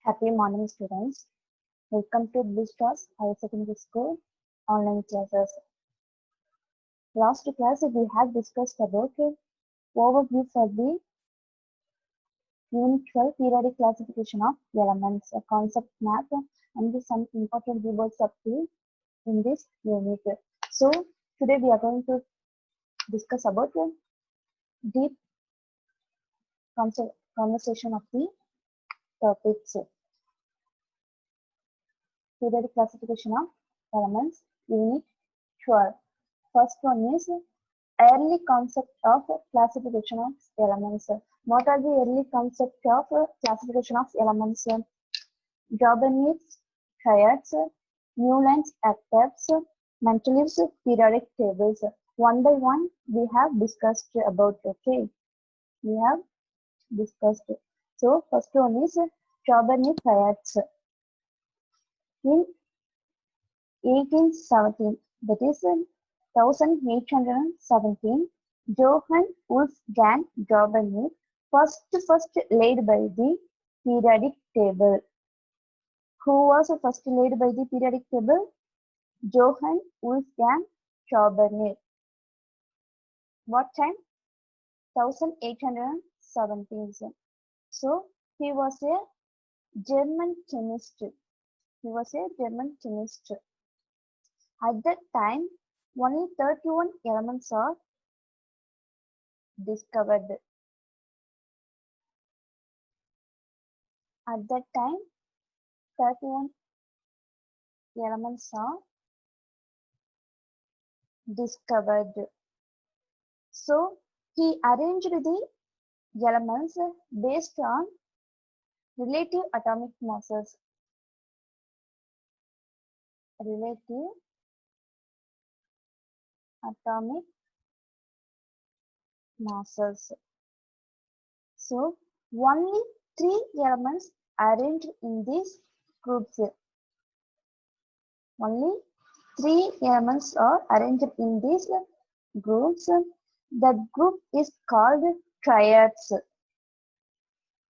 Happy morning, students. Welcome to Blue Stars Higher Secondary School online classes. Last class, we have discussed about overview for the Unit 12 periodic classification of elements, a concept map, and some important keywords up to in this unit. So, today we are going to discuss about deep conversation of the topics. Periodic classification of elements, Unit 12. First one is early concept of classification of elements. What are the early concept of classification of elements? Jobanites, triads, Newlands actors, Mendeleev's periodic tables. One by one, we have discussed about. Okay, we have discussed. So first one is Jobanites triads. In 1817, that is 1817, Johann Wolfgang Jobanic first laid by the periodic table. Who was first laid by the periodic table? Johann Wolfgang Jobanic. What time? 1817. So he was a German chemist. He was a German chemist. At that time, only 31 elements are discovered. At that time, 31 elements are discovered. So, he arranged the elements based on relative atomic masses. Relative atomic masses. So, only 3 elements arranged in these groups. Only 3 elements are arranged in these groups. That group is called triads.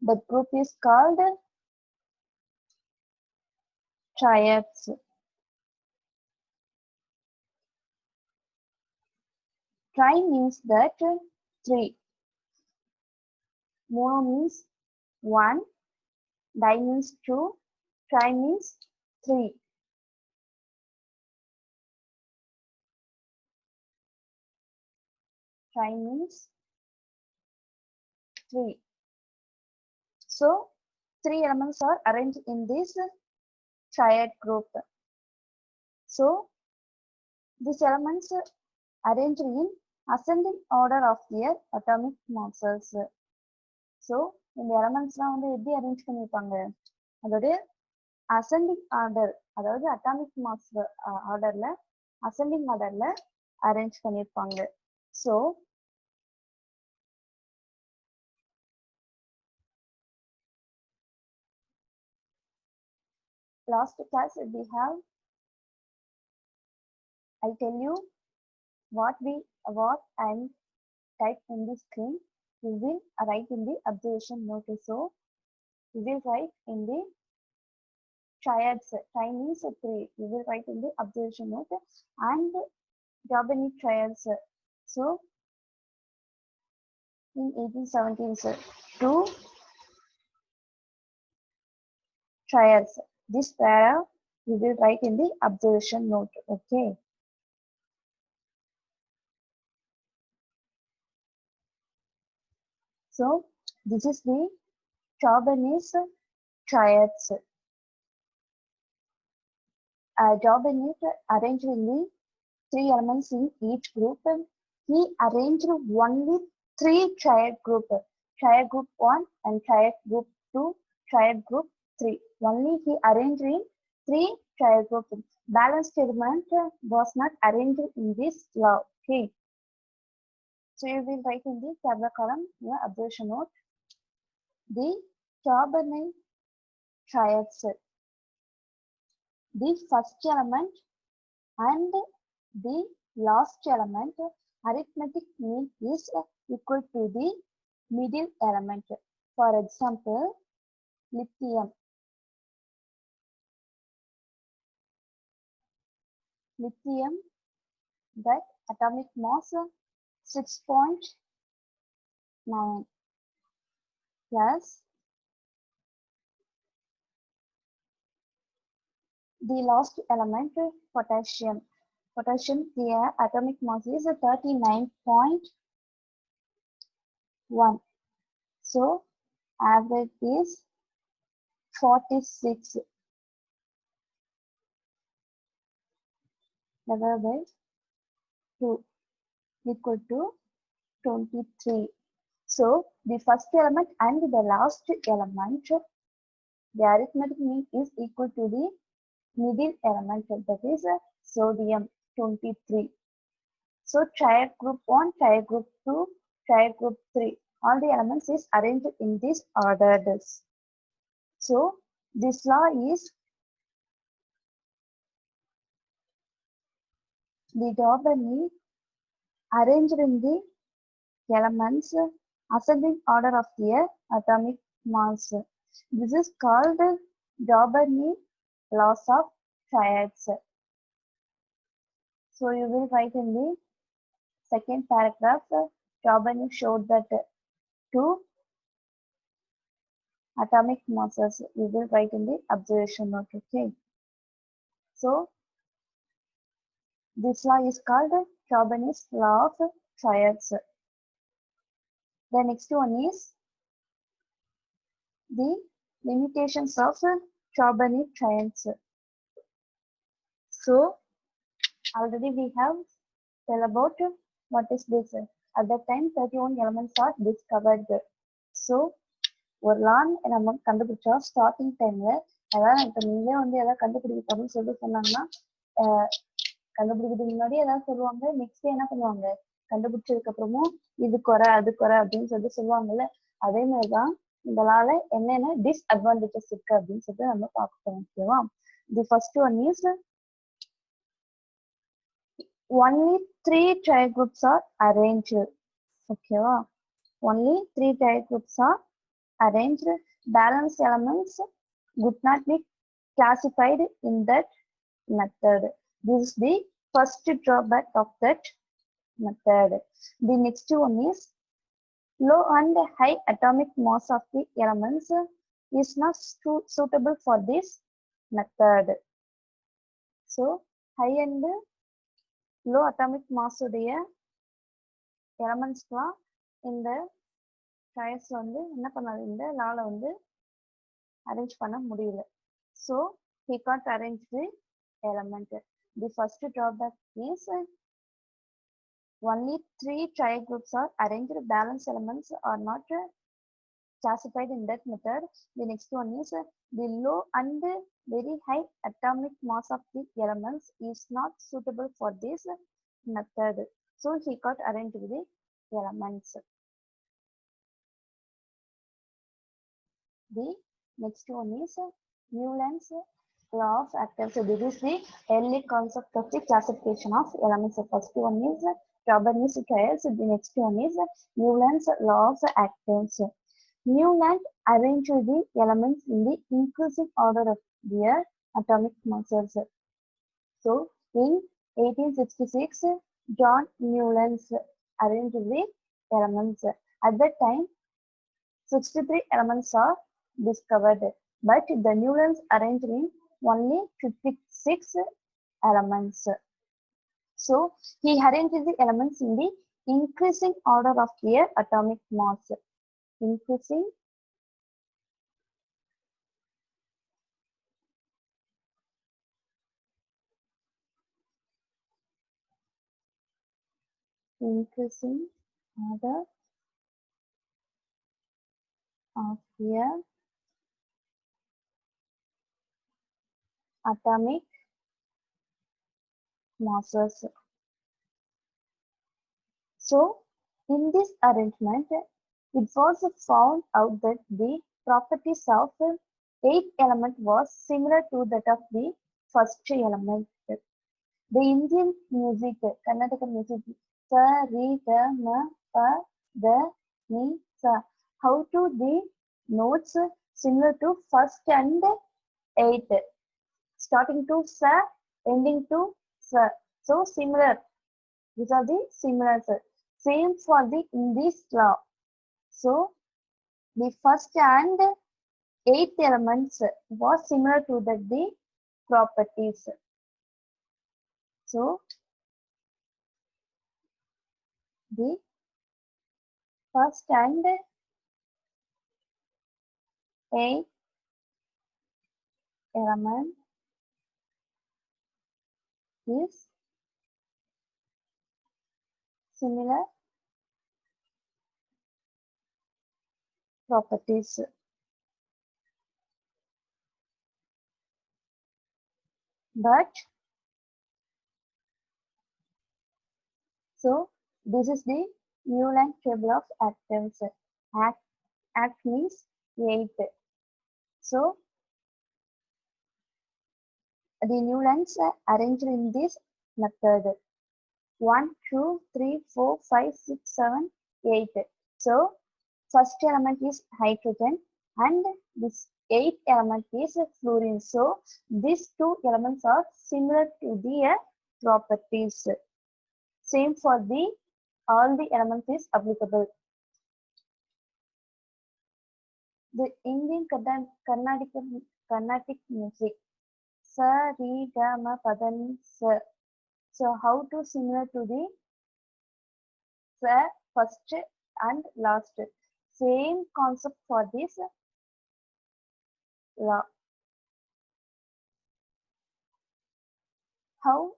That group is called triads. Tri means that 3. Mono means 1. Di means 2. Tri means 3. Tri means 3. So, 3 elements are arranged in this triad group. So, these elements arranged in ascending order of their atomic masses. So, இந்த எலமெண்ட்ஸ்லாம் வந்து எப்படி arrange பண்ணியிருப்பாங்க? அதோட ascending order, அதாவது atomic mass ஆர்டர்ல ascending ஆர்டர்ல arrange பண்ணியிருப்பாங்க. So last class we have, I tell you what I'm type in the screen. You will write in the observation note. So you will write in the triads. Tri means 3. You will write in the observation note and Jobanic triads. So in 1817, 2 triads. This para you will write in the observation note. Okay. So this is the Jobanic triads. Jobanic arranged in the 3 elements in each group. He arranged only 3 triad group. Triad group 1 and triad group 2, triad group 3. Only he arranged in 3 triad group. Balanced element was not arranged in this law. Okay. So you will write in the tabular column your observation note. The Jobanic triads. The first element and the last element arithmetic mean is equal to the middle element. For example, lithium. lithium, that atomic mass 6.9 plus the last element potassium. Potassium here atomic mass is 39.1. So average is 46 divided by 2 equal to 23. So the first element and the last element, the arithmetic mean is equal to the middle element, that is sodium 23. So triad group 1, triad group 2, triad group 3, all the elements is arranged in this order. So this law is the Doberni arranged in the elements ascending order of their atomic mass. This is called Doberni laws of triads. So you will write in the second paragraph, Doberni showed that two atomic masses. You will write in the observation note. Okay. So this law is called Doberni's law of triads. The next one is the limitations of Chobani triads. So already we have tell about what is this. At that time 31 elements are discovered. So ஒரு லான் நம்ம கண்டுபிடிச்சோம் starting டைம்ல. அதாவது இப்ப நீங்களே வந்து ஏதாவது கண்டுபிடிக்கணும்னு சொன்னாங்கன்னா கண்டுபிடிக்கிறதுக்கு முன்னாடி ஏதாவது சொல்லுவாங்க, நெக்ஸ்ட் என்ன பண்ணுவாங்க, கண்டுபிடிச்சதுக்கு அப்புறமும் இது குறை அது குறை அப்படின்னு சொல்லுவாங்கல்ல. அதே மாதிரிதான் இந்த லால என்னென்ன டிஸ்அட்வான்டேஜஸ் இருக்கு அப்படின்னு சொல்லிட்டு நம்ம பார்க்கணும். ஓகேவா? The first one is only 3 triad groups are arranged. ஓகேவா? only 3 triad groups are arranged. Balance elements would not be classified in that method. This is the first drawback of that method. The next one is low and high atomic mass of the elements is not suitable for this method. So high and low atomic mass உடைய எலமெண்ட்ஸ்லாம் இந்த triads வந்து என்ன பண்ணாது, இந்த லால வந்து arrange பண்ண முடியல. So he can't arrange the element. The first drawback is only 3 triad groups are arranged. Balance elements are not classified in that method. The next one is the low and very high atomic mass of the elements is not suitable for this method. So he can't arrange the elements. The next one is Newland's law of actants. So this is the early concept of the classification of elements. The first one is Chobani's triads. The next one is Newland's law of actants. Newland arranged the elements in the increasing order of their atomic masses. So in 1866, John Newland arranged the elements. At that time, 63 elements are discovered, but the Newlands arranged in only 56 elements. So he arranged the elements in the increasing order of their atomic mass. Increasing order of their atomic masses. So in this arrangement, it was found out that the properties of 8th element was similar to that of the first element. The Indian music, Karnataka music, sa, re, ga, ma, pa, da, ni, sa. How to the notes similar to first and 8th, starting to sa, ending to So similar. These are the similar. Same for the in this law. So the first and eighth elements was similar to the properties. So the first and eighth element is similar properties. But so this is the Newland table of actants. Act means 8. So the Newlands are arranged in this method. 1, 2, 3, 4, 5, 6, 7, 8. So first element is hydrogen and this eighth element is fluorine. So these two elements are similar to the properties. Same for the all the elements is applicable. The Indian Carnatic music. Sa, Re, Ga, Ma, Pa, Dha, Ni, Sa. So how to similar to the Sa first and last. Same concept for this law. How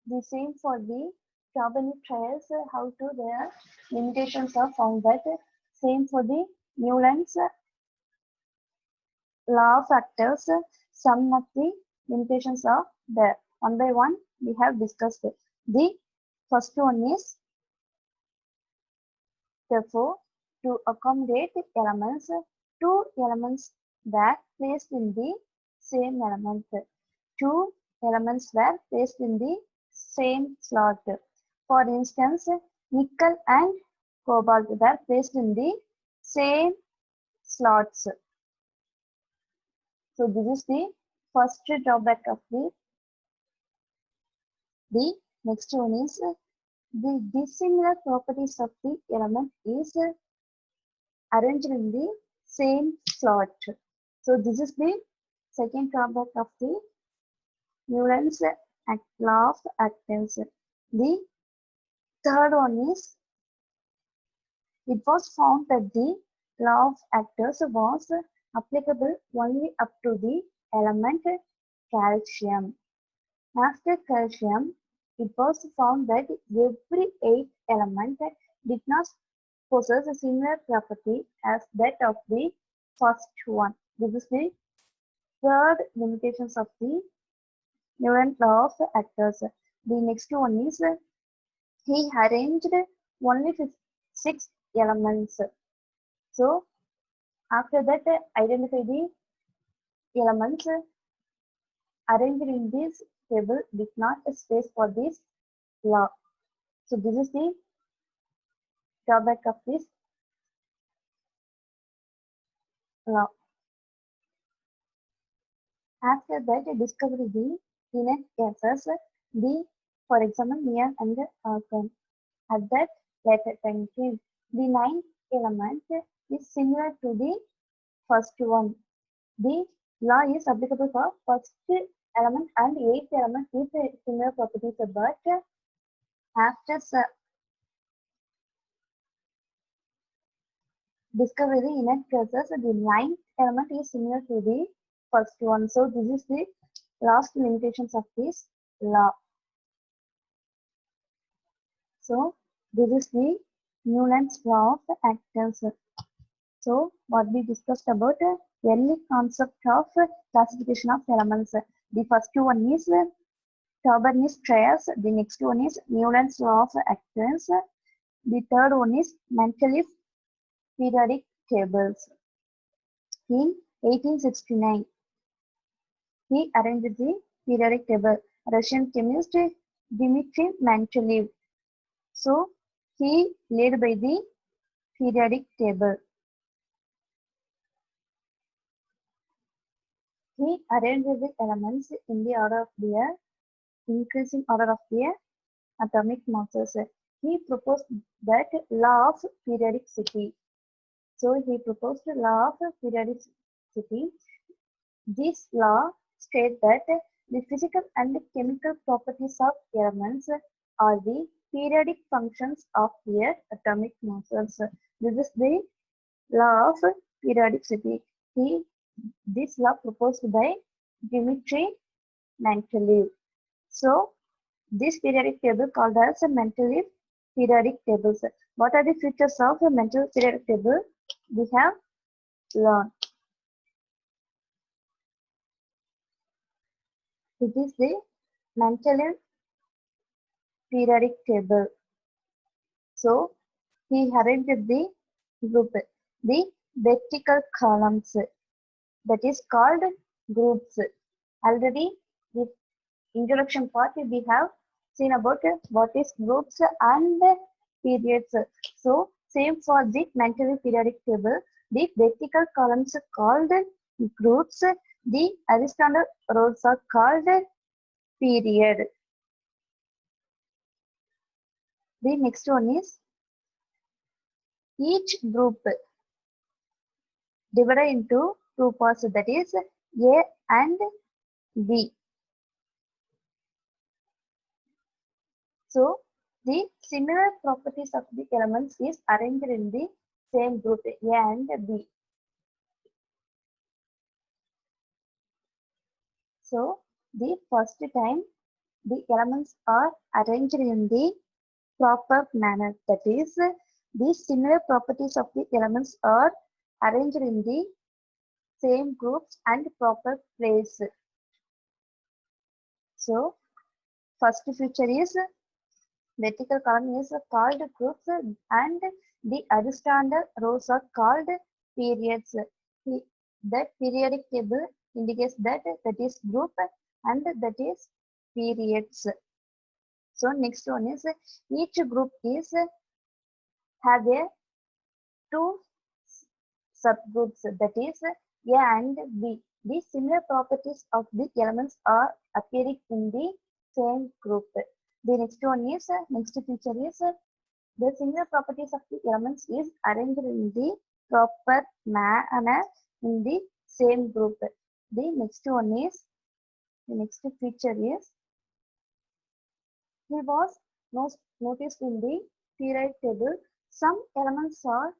the same for the Chobani trials, how to their limitations are found that same for the Newland's law factors, some of the limitations are there. One by one, we have discussed it. The first one is, therefore, to accommodate elements, two elements were placed in the same element. Two elements were placed in the same slot. For instance, nickel and cobalt were placed in the same slots. So this is the first drawback of the next one is the dissimilar properties of the element is arranged in the same slot. So this is the second drawback of the Newland's law of actants. The third one is it was found that the law of actors was applicable only up to the element calcium. After calcium, it was found that every eighth element did not possess a similar property as that of the first one. This is the third limitations of the Newland law of actors. The next one is he arranged only 6 elements. So after that, identify the elements arranged in this table did not space for this law. So this is the drawback of this law. After that, discover the inert gases, for example, neon and argon. At that later time came. The ninth element is similar to the first one. The law is applicable for first element and eighth element with similar properties, but after discovery the inert gases, the ninth element is similar to the first one. So this is the last limitations of this law. So this is the Newland's law of actants. So what we discussed about early concept of classification of elements. The first one is Tauberni's trias. The next one is Newland's law of actants. The third one is Mendeleev periodic tables. In 1869, he arranged the periodic table. Russian chemist Dmitry Mendeleev. So he led by the periodic table. He arranged the elements in the order of their increasing order of the atomic masses. He proposed that law of periodicity. So he proposed the law of periodicity. This law states that the physical and chemical properties of elements are the periodic functions of their atomic masses. This is the law of periodicity. This law proposed by Dmitry Mendeleev. So, this periodic table called as a Mendeleev periodic tables. What are the features of a Mendeleev periodic table? We have learned. It is the Mendeleev periodic table. So, he arranged the group, the vertical columns, that is called groups. Already, the introduction part we have seen about what is groups and periods. So, same for the Mendeleev periodic table. The vertical columns are called groups. The horizontal rows are called period. The next one is each group divided into two parts, that is A and B. So, the similar properties of the elements is arranged in the same group A and B. So, the first time the elements are arranged in the proper manner, that is, the similar properties of the elements are arranged in the same groups and proper place. So, first feature is vertical column is called groups and the horizontal rows are called periods. That periodic table indicates that is group and that is periods. So next one is each group is have a two subgroups, that is A and B. The similar properties of the elements are appearing in the same group. The next one is next feature is the similar properties of the elements is arranged in the proper manner in the same group. The next one is the next feature is he was noticed in the periodic table some elements are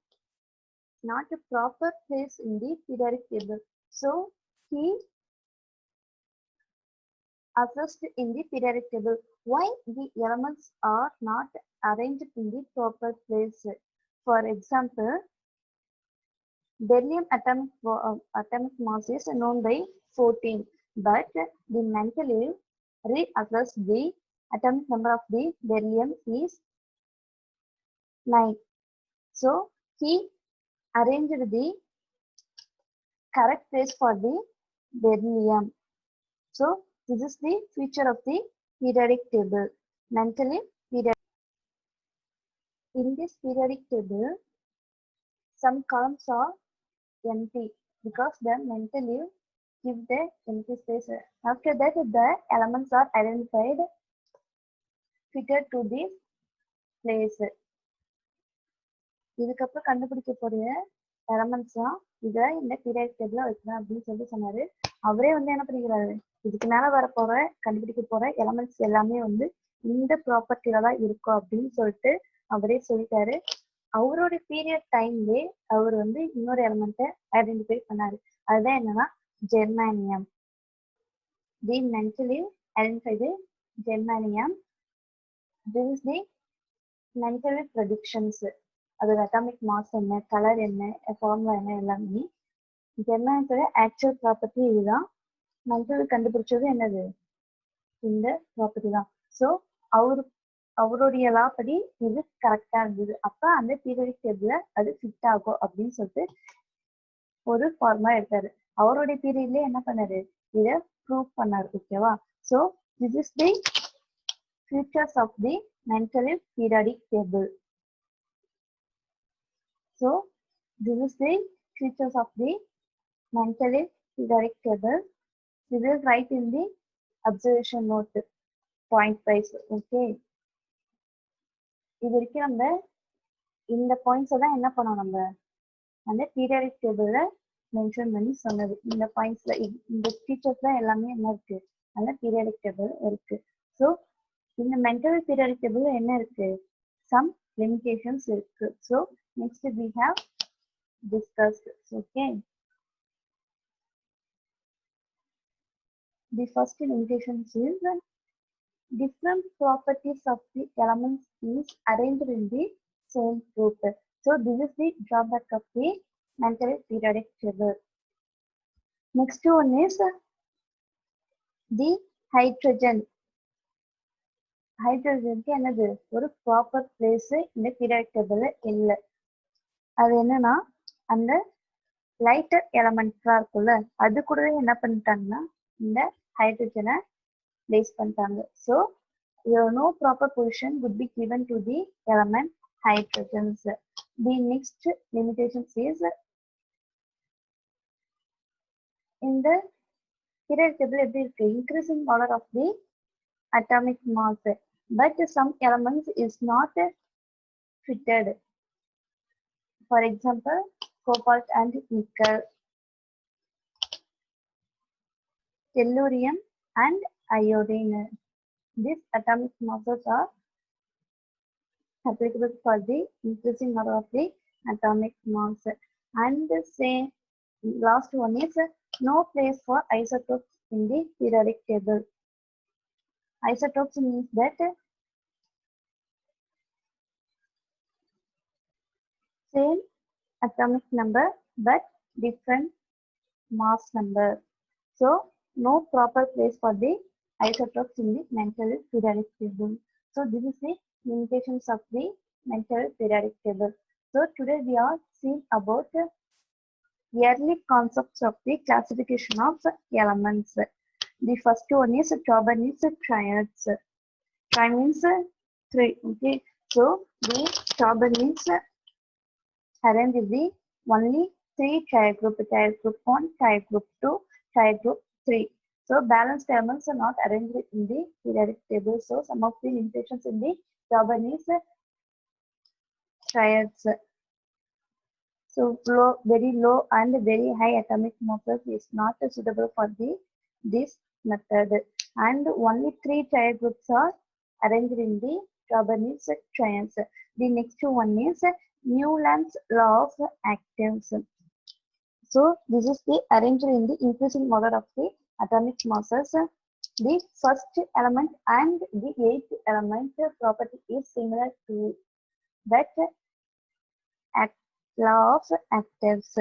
not a proper place in the periodic table. So he assessed in the periodic table why the elements are not arranged in the proper place. For example, beryllium atomic mass is known by 14, but the Mendeleev reassessed the atomic number of the beryllium is 9. So he arranged the correct place for the beryllium. So this is the feature of the periodic table. Mendeleev periodic. In this periodic table, some columns are empty because the Mendeleev give the empty space. After that, the elements are identified, fitted to this place. இதுக்கப்புறம் கண்டுபிடிக்க போற elements தான் இதை இந்த period டேபிள்ல வைக்கிறேன் அப்படின்னு சொன்னாரு. அவரே வந்து என்ன பண்ணிக்கிறாரு, இதுக்கு மேல வரப்போற கண்டுபிடிக்க போற எலமெண்ட்ஸ் எல்லாமே வந்து இந்த ப்ராப்பர்ட்டில தான் இருக்கும் அப்படின்னு சொல்லிட்டு அவரே சொல்லிட்டாரு. அவரோட பீரியட் டைம்லே அவர் வந்து இன்னொரு எலமெண்ட்டை ஐடென்டிஃபை பண்ணாரு. அதுதான் என்னன்னா ஜெர்மானியம். தி Mendeleev identified germanium. This is the Mendeleev predictions. அதோட அட்டாமிக் மாஸ் என்ன, கலர் என்ன, ஃபார்முலா என்ன எல்லாமே. ஜெர்மானியத்தோட ஆக்சுவல் ப்ராப்பர்ட்டி இதுதான். Mendeleev கண்டுபிடிச்சது என்னது, இந்த ப்ராப்பர்ட்டி தான். ஸோ அவருடைய லா படி இது கரெக்டா இருந்தது. அப்ப அந்த பீரியடிக் டேபிள்ல அது ஃபிட் ஆகும் அப்படின்னு சொல்லிட்டு ஒரு ஃபார்முலா எடுத்தாரு. அவருடைய பீரியட்ல என்ன பண்ணாரு, இதை ப்ரூவ் பண்ணாரு. ஓகேவா? So this is the features of the Mendeleev periodic table. So this is the features of the Mendeleev periodic table. We will write in the observation note. point wise. Okay, இது வரைக்கும் நம்ம இந்த பாயிண்ட்ஸை தான் என்ன பண்ணோம், நம்ம அந்த பீரியாடிக் டேபிள்ல மென்ஷன் பண்ணி சொன்னது. இந்த பாயிண்ட்ஸ்ல இந்த ஃபீச்சர்ஸ் தான் எல்லாமே என்ன இருக்கு, அந்த பீரியாடிக் டேபிள் இருக்கு. ஸோ இந்த மென்டல் பீரியாடிக் டேபிள் என்ன இருக்கு, சம் limitations இருக்கு. So next we have discussed. Okay, the first limitations is different properties of the elements is arranged in the same group. So this is the drawback of the mental periodic table. Next one is the hydrogen. ஹைட்ரஜனுக்கு என்னது, ஒரு proper place இந்த periodic டேபிள்ல இல்லை. அது என்னன்னா அந்த lighter எலமெண்ட்ஸா இருக்குல்ல, அது கூடவே என்ன பண்ணிட்டாங்கன்னா இந்த ஹைட்ரஜனை பிளேஸ் பண்ணிட்டாங்க. So no proper position would be given to the element hydrogens. The next limitation is in the periodic table எப்படி இருக்கு, increasing order of the atomic mass, but some elements is not fitted. For example, cobalt and nickel, tellurium and iodine. These atomic masses are applicable for the increasing order of the atomic mass. And the same last one is no place for isotopes in the periodic table. Isotopes means that same atomic number but different mass number. So no proper place for the isotopes in the mental periodic table. So this is the limitations of the mental periodic table. So today we are seeing about early concepts of the classification of elements. The first one is Chaubanese triads. Tri means three. Okay, so the Chaubanese arrange the only three triad group: triad group 1, triad group 2, triad group 3. So balanced elements are not arranged in the periodic table. So some of the limitations in the Chaubanese triads. So very low and very high atomic masses is not suitable for this method. And only three triad groups are arranged in the Chaubanese triads. The next one is Newland's law of actives. So this is the arranged in the increasing order of the atomic masses. The first element and the eighth element property is similar to that law of actives.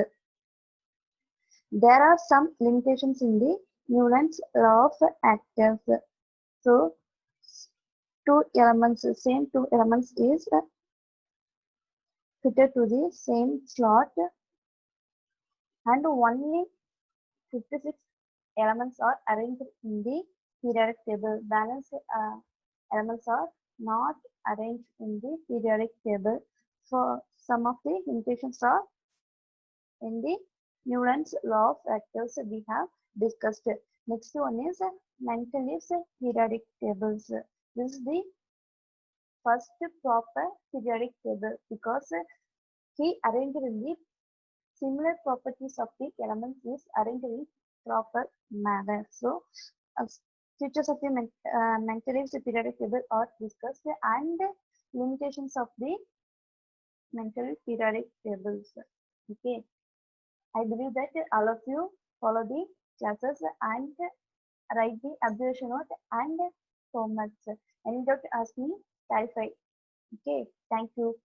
There are some limitations in the Newland's law of actives. So same two elements is fitted to the same slot, and only 56 elements are arranged in the periodic table. Balanced elements are not arranged in the periodic table. So some of the limitations are in the Newland's law of actives we have discussed. Next one is Mendeleev's periodic tables. This is the first proper periodic table because he arranged in the similar properties of the elements is arranged in proper manner. So features of the Mendeleev's periodic table are discussed and limitations of the Mendeleev periodic tables. Okay, I believe that all of you follow the classes and write the observation note and homework. Any doubt, ask me, clarify. Okay, thank you.